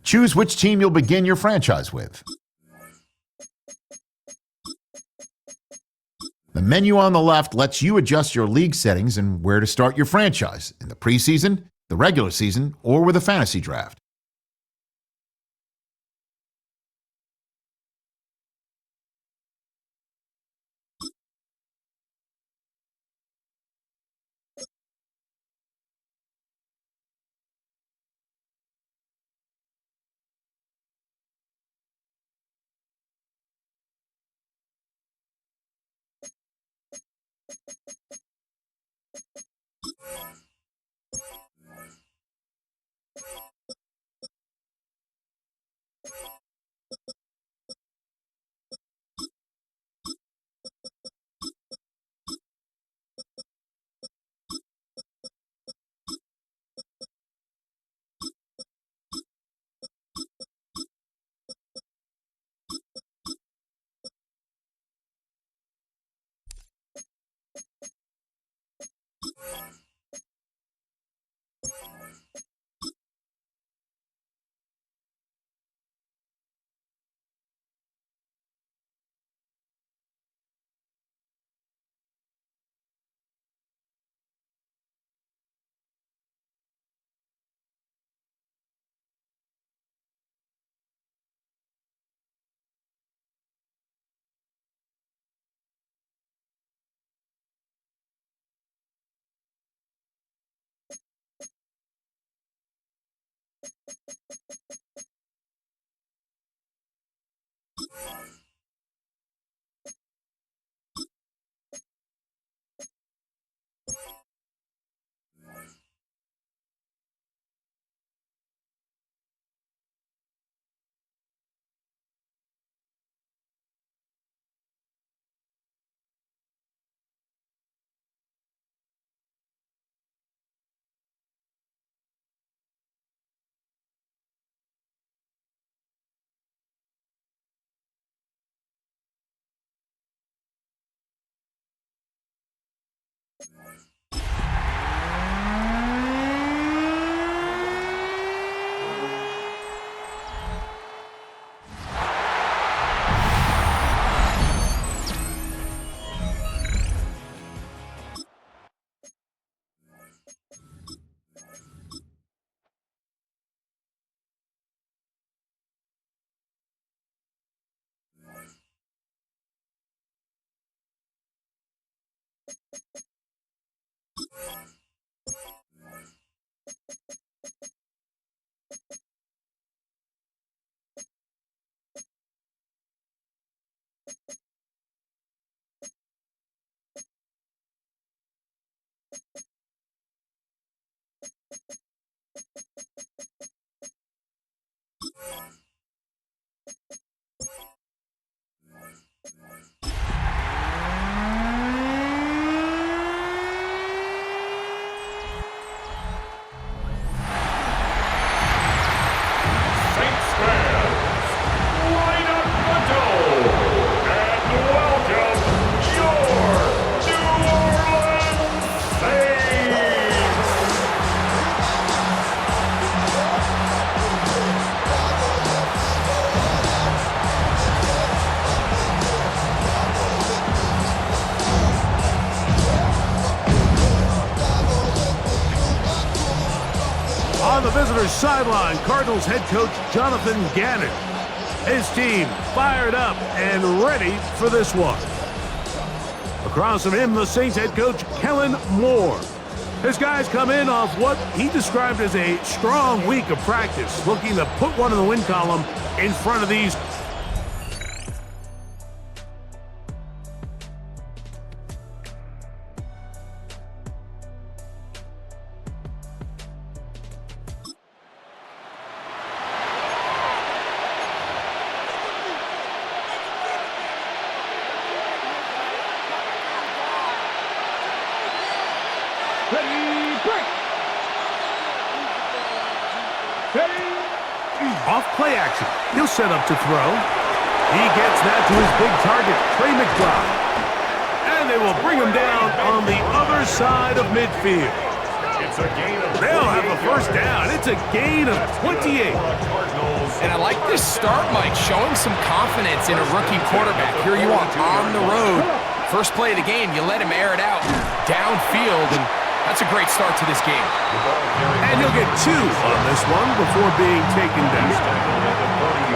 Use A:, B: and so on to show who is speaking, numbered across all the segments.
A: Choose which team you'll begin your franchise with. The menu on the left lets you adjust your league settings and where to start your franchise in the preseason, the regular season, or with a fantasy draft.
B: On the visitors' sideline, Cardinals head coach Jonathan Gannon. His team fired up and ready for this one. Across from him, the Saints head coach Kellen Moore. His guys come in off what he described as a strong week of practice, looking to put one in the win column in front of these. off, play action. He'll set up to throw. He gets that to his big target, Trey McBride. And they will bring him down on the other side of midfield. They'll have a first down. It's a gain of 28.
C: And I like this start, Mike, showing some confidence in a rookie quarterback. Here you are on the road. First play of the game, you let him air it out downfield, and that's a great start to this game.
B: And he'll get 2 on this one before being taken down.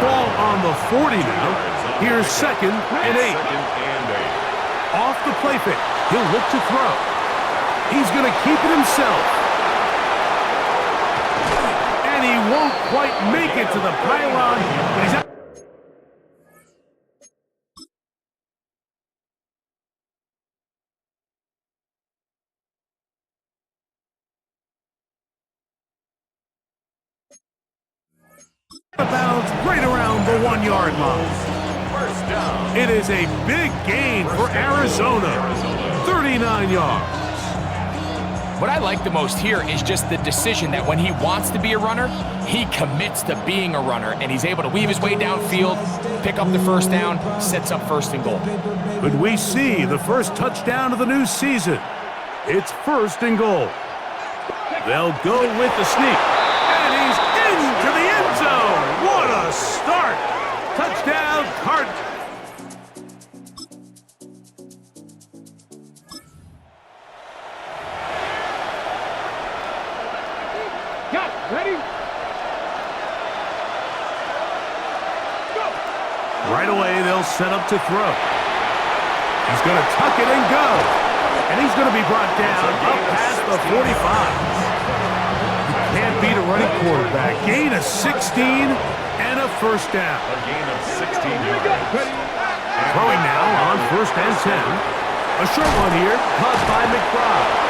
B: Ball on the 40 now. Here's 2nd and 8. Off the play fake. He'll look to throw. He's going to keep it himself. And he won't quite make it to the pylon, but he's out. Bounds right around the 1-yard line. It is a big gain for Arizona. 39 yards.
C: What I like the most here is just the decision that when he wants to be a runner, he commits to being a runner, and he's able to weave his way downfield, pick up the first down, sets up 1st and goal.
B: But we see the first touchdown of the new season. It's 1st and goal. They'll go with the sneak. And he's into the end zone. What a start. Touchdown, Cardinals.
D: Ready? Go!
B: Right away, they'll set up to throw. He's going to tuck it and go. And he's going to be brought down up past the 45. You can't beat a running quarterback. Gain of 16 and a first down.
E: A gain of 16 yards.
B: Throwing now on 1st and 10. A short one here, caught by McBride.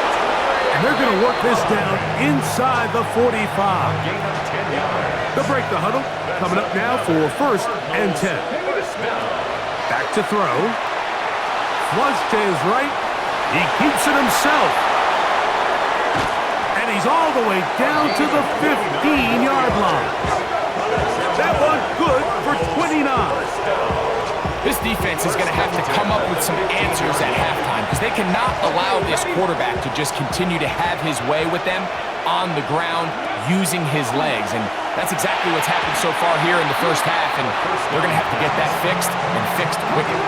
B: And they're going to work this down inside the 45.
E: Gain of 10 yards.
B: They'll break the huddle. Coming up now for 1st and 10. Back to throw. Flush to his right. He keeps it himself. And he's all the way down to the 15-yard line. That one good for 29.
C: This defense is going to have to come up with some answers at halftime because they cannot allow this quarterback to just continue to have his way with them on the ground using his legs. And that's exactly what's happened so far here in the first half, and they're going to have to get that fixed and fixed quickly.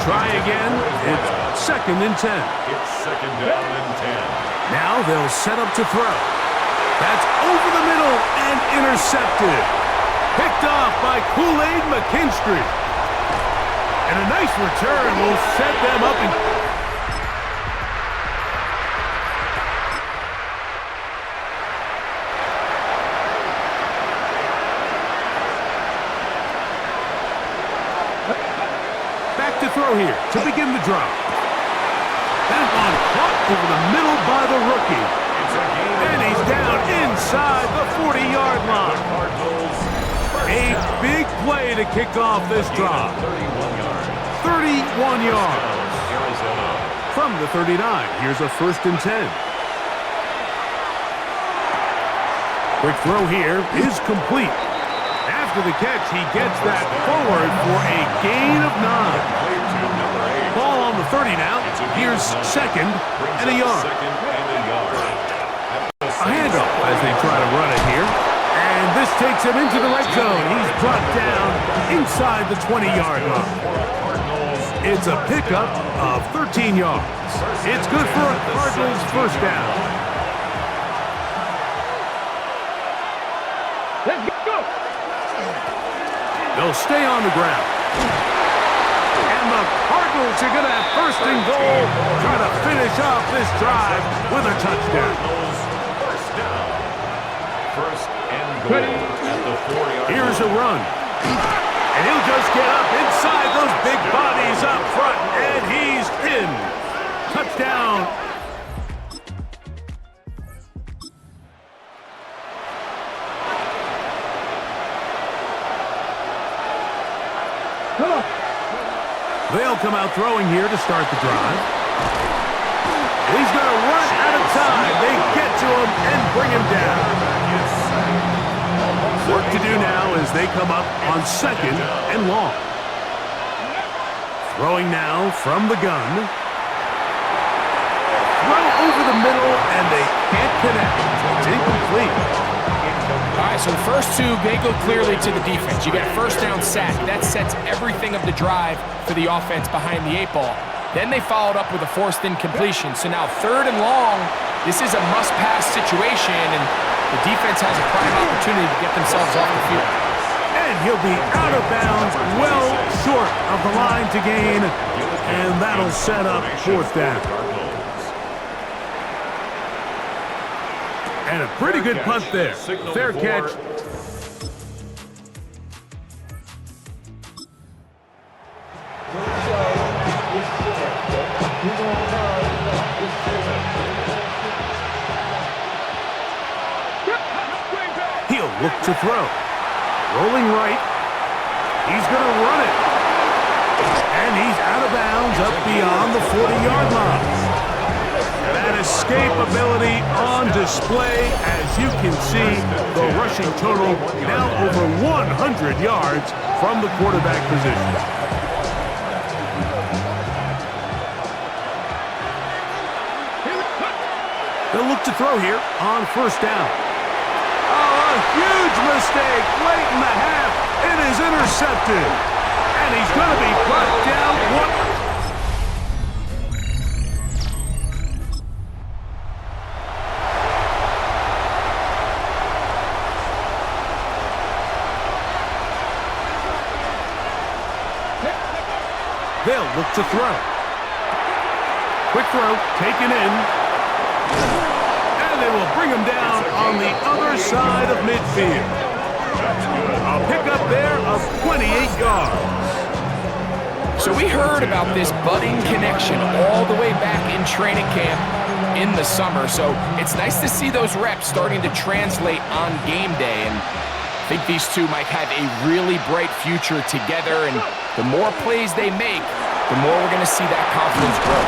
B: Try again. It's 2nd and 10.
E: It's 2nd down and 10.
B: Now they'll set up to throw. That's over the middle and intercepted. Picked off by Kool-Aid McKinstry. And a nice return will set them up. Back to throw here to begin the drive. That one caught over the middle by the rookie. And he's down inside the 40-yard line. A big play to kick off this drive. 31 yards. From the 39, here's a 1st and 10. Quick throw here is complete. After the catch, he gets that forward for a gain of 9. Ball on the 30 now. Here's 2nd and a yard. A handoff as they try to run it here. And this takes him into the red zone. He's brought down inside the 20-yard line. It's a pickup of 13 yards. It's good for a Cardinals first down.
D: Let's go!
B: They'll stay on the ground. And the Cardinals are going to have 1st and goal, trying to finish off this drive with a touchdown.
E: First down. 1st and goal at the 4-yard line.
B: Here's a run. And he'll just get up inside those big bodies up front, and he's in. Touchdown.
D: Come on.
B: They'll come out throwing here to start the drive. He's going to run out of time. They get to him and bring him down. Work to do now as they come up on 2nd and long. Throwing now from the gun. Throw over the middle, and they can't connect. It's incomplete.
C: All right, so the first two, they go clearly to the defense. You get a first down sack. That sets everything of the drive for the offense behind the 8-ball. Then they followed up with a forced incompletion. So now 3rd and long, this is a must-pass situation, and the defense has a prime opportunity to get themselves off the field.
B: And he'll be out of bounds, well short of the line to gain, and that'll set up 4th down. And a pretty good punt there. Fair catch. He'll look to throw. Rolling right. He's going to run it. And he's out of bounds up beyond the 40-yard line. That escapability on display. As you can see, the rushing total now over 100 yards from the quarterback position. They'll look to throw here on 1st down. Oh, a huge mistake late in the half. It is intercepted. And he's going to be brought down. They'll look to throw. Quick throw, taken in. And they will bring him down on the other side of midfield. A pickup there of 28 yards.
C: So we heard about this budding connection all the way back in training camp in the summer. So it's nice to see those reps starting to translate on game day. And I think these two might have a really bright future together. And the more plays they make, the more we're going to see that confidence grow.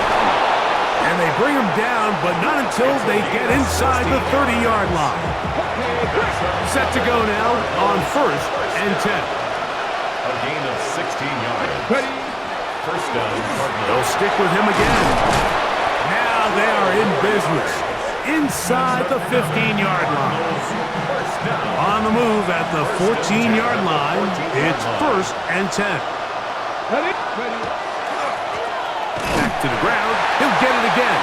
B: And they bring him down, but not until they get inside the 30-yard line. Set to go now on 1st and 10.
E: A gain of 16 yards. First down, Cardinals.
B: They'll stick with him again. Now they are in business. Inside the 15-yard line. On the move at the 14-yard line, it's 1st and 10. Back to the ground. He'll get it again.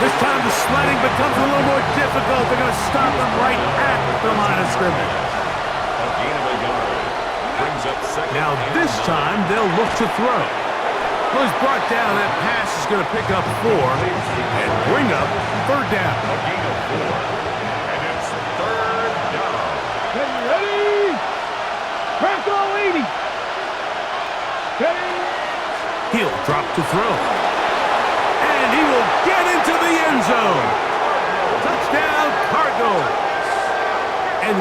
B: This time the sledding becomes a little more difficult. They're going to stop him right at the line of scrimmage.
E: A gain of a yard. Brings up 2nd.
B: Now this time they'll look to throw. Well, he's brought down. That pass is going to pick up 4 and bring up 3rd down.
E: A gain of 4. And it's 3rd down.
D: Ready? Press all 80. Ready?
B: He'll drop to throw. And he will get into the end zone. Touchdown, Cardinals. And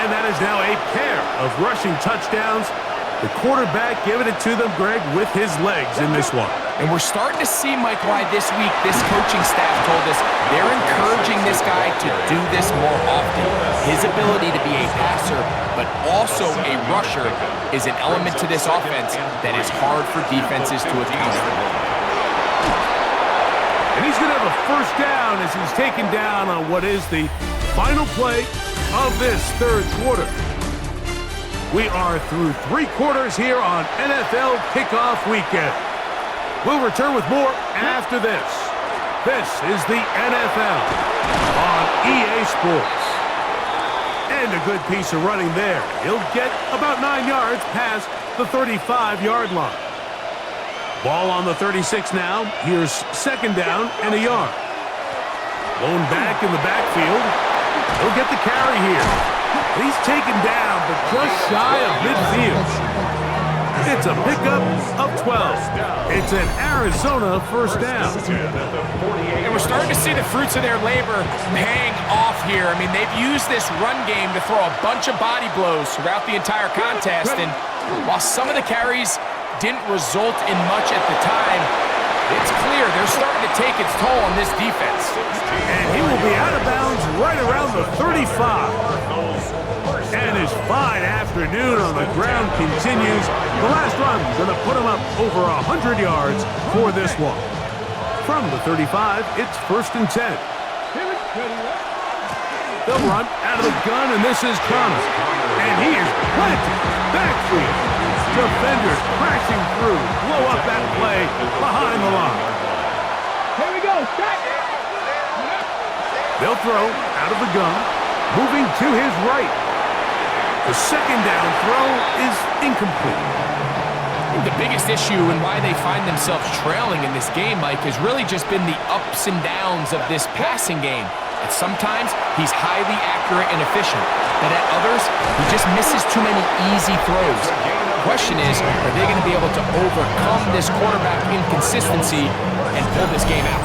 B: that is now a pair of rushing touchdowns. The quarterback giving it to them, Greg, with his legs in this one.
C: And we're starting to see, Mike, why this week this coaching staff told us they're encouraging this guy to do this more often. His ability to be a passer, but also a rusher, is an element to this offense that is hard for defenses to account for.
B: And he's going to have a first down as he's taken down on what is the final play of this 3rd quarter. We are through 3 quarters here on NFL Kickoff Weekend. We'll return with more after this. This is the NFL on EA Sports. And a good piece of running there. He'll get about 9 yards past the 35-yard line. Ball on the 36 now. Here's 2nd down and a yard. Blown back in the backfield. He'll get the carry here. He's taken down, but just shy of midfield. It's a pickup of 12. It's an Arizona first down.
C: And we're starting to see the fruits of their labor paying off here. I mean, they've used this run game to throw a bunch of body blows throughout the entire contest. And while some of the carries didn't result in much at the time, It's clear they're starting to take its toll on this defense.
B: And he will be out of bounds right around the 35. And his fine afternoon on the ground continues. The last run going to put him up over 100 yards for this one. From the 35, it's 1st and 10. They'll run out of the gun, and this is Connor. And he is planted. Backfield. Defenders crashing through. Blow up that play behind the line.
D: Here we go. Start.
B: They'll throw out of the gun. Moving to his right. The 2nd down throw is incomplete.
C: The biggest issue and why they find themselves trailing in this game, Mike, has really just been the ups and downs of this passing game. And sometimes he's highly accurate and efficient, but at others, he just misses too many easy throws. The question is, are they going to be able to overcome this quarterback inconsistency and pull this game out?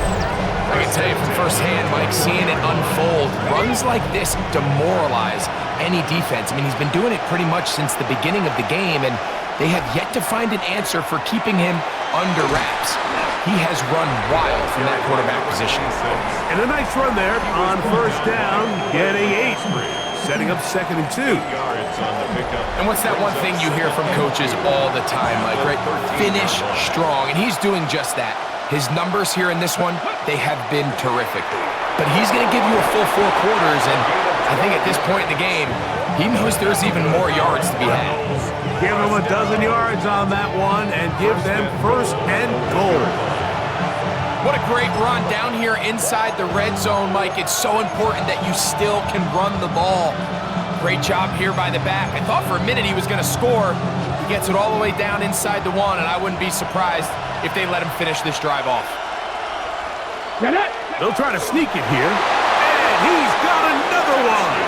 C: I can tell you from firsthand, Mike, seeing it unfold, runs like this demoralize any defense. I mean, he's been doing it pretty much since the beginning of the game, and they have yet to find an answer for keeping him under wraps. He has run wild from that quarterback position.
B: And a nice run there on 1st down, getting 8. Setting up 2nd and 2.
C: And what's that one thing you hear from coaches all the time, Mike, right? Finish strong, and he's doing just that. His numbers here in this one, they have been terrific. But he's going to give you a full 4 quarters, and I think at this point in the game, he knows there's even more yards to be had.
B: Give them a dozen yards on that one and give them 1st and goal.
C: What a great run down here inside the red zone, Mike. It's so important that you still can run the ball. Great job here by the back. I thought for a minute he was going to score. He gets it all the way down inside the 1, and I wouldn't be surprised if they let him finish this drive off.
B: They'll try to sneak it here. And he's got another one.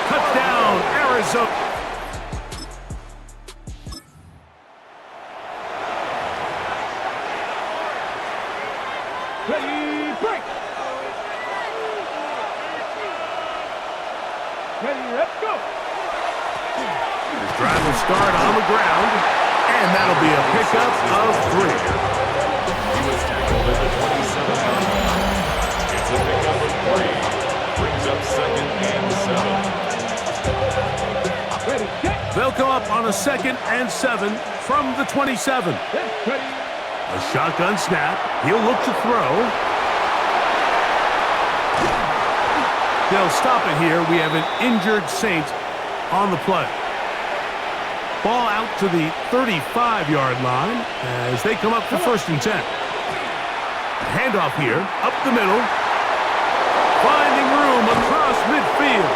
B: Touchdown, Arizona.
D: Ready, break. Ready, let's go.
B: This drive will start on the ground, and that'll be a pickup of 3.
E: He was tackled at the 27-yard line. It's a pickup of 3. Brings up 2nd and 7.
D: Ready, check.
B: They'll come up on a 2nd and 7 from the 27.
D: Ready.
B: A shotgun snap. He'll look to throw. They'll stop it here. We have an injured Saint on the play. Ball out to the 35-yard line as they come up for 1st and 10. Handoff here, up the middle. Finding room across midfield.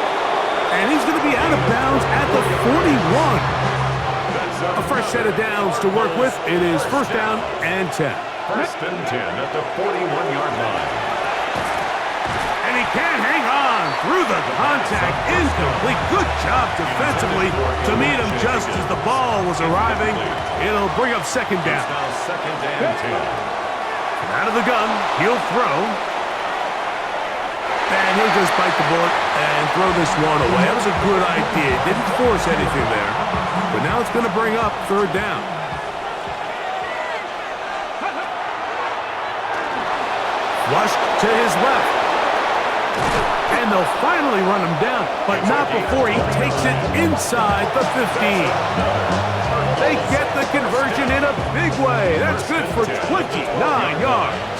B: And he's going to be out of bounds at the 41. A fresh set of downs to work with. It is 1st down and 10.
E: 1st and 10 at the 41-yard line.
B: And he can't hang on through the contact. Incomplete. Good job defensively to meet him just as the ball was arriving. It'll bring up 2nd down.
E: It's now 2nd and 10.
B: Out of the gun, he'll throw. And he'll just bite the bullet and throw this one away. That was a good idea. Didn't force anything there. But now it's going to bring up 3rd down. Flushed to his left. And they'll finally run him down, but not before he takes it inside the 15. They get the conversion in a big way. That's good for 29 yards.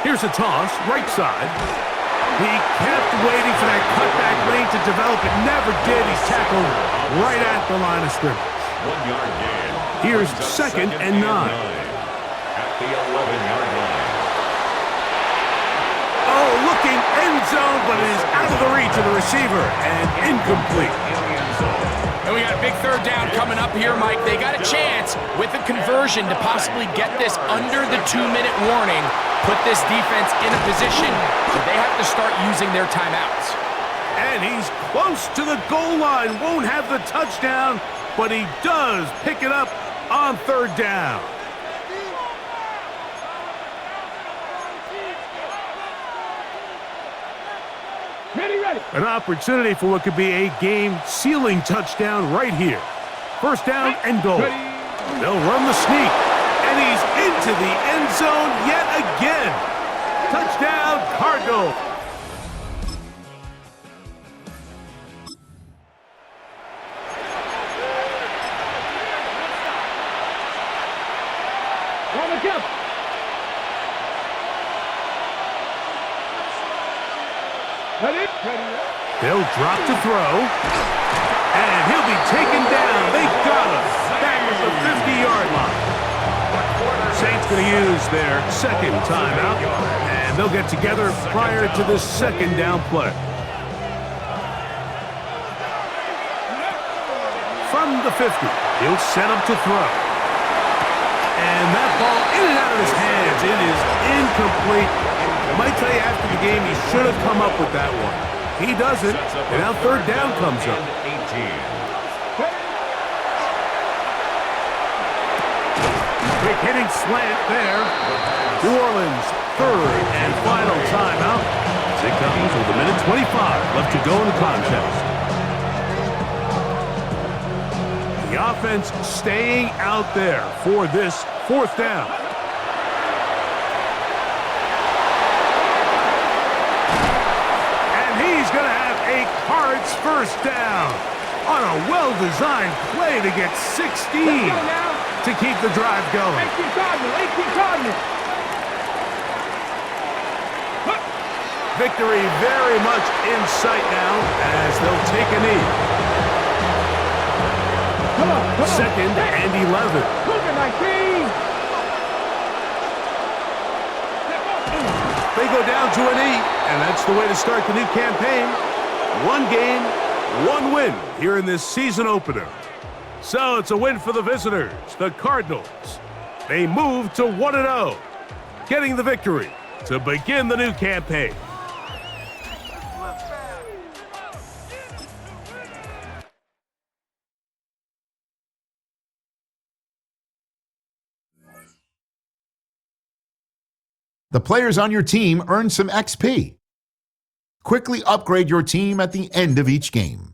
B: Here's a toss, right side. He kept waiting for that cutback lane to develop. It never did. He's tackled right at the line of scrimmage.
E: 1-yard gain.
B: Here's 2nd and 9.
E: At the 11-yard line.
B: Oh, looking end zone, but it is out of the reach of the receiver and incomplete.
C: And we got a big 3rd down coming up here, Mike. They got a chance with a conversion to possibly get this under the 2-minute warning, put this defense in a position where they have to start using their timeouts.
B: And he's close to the goal line. Won't have the touchdown, but he does pick it up on 3rd down.
D: Ready.
B: An opportunity for what could be a game-sealing touchdown right here. First down and goal. They'll run the sneak, and he's into the end zone yet again. Touchdown, Cardinals.
D: On the jump. Ready?
B: They'll drop to throw, and he'll be taken down. They got him back at the 50-yard line. Saints going to use their second timeout, and they'll get together prior to this second down play. From the 50, he'll set up to throw. And that ball in and out of his hands. It is incomplete. I might tell you after the game he should have come up with that one. He doesn't, and now third down comes up.
E: 18.
B: Quick hitting slant there. New Orleans third and final timeout as it comes with 1:25 left to go in the contest. The offense staying out there for this fourth down. And he's going to have a Cards first down on a well-designed play to get 16 to keep the drive going.
D: 18 Cardinals.
B: Victory very much in sight now as they'll take a knee.
D: Come on.
B: Second and 11.
D: Cougar 19.
B: They go down to a knee, and that's the way to start the new campaign. One game, one win here in this season opener. So it's a win for the visitors, the Cardinals. They move to 1-0, getting the victory to begin the new campaign.
A: The players on your team earn some XP. Quickly upgrade your team at the end of each game.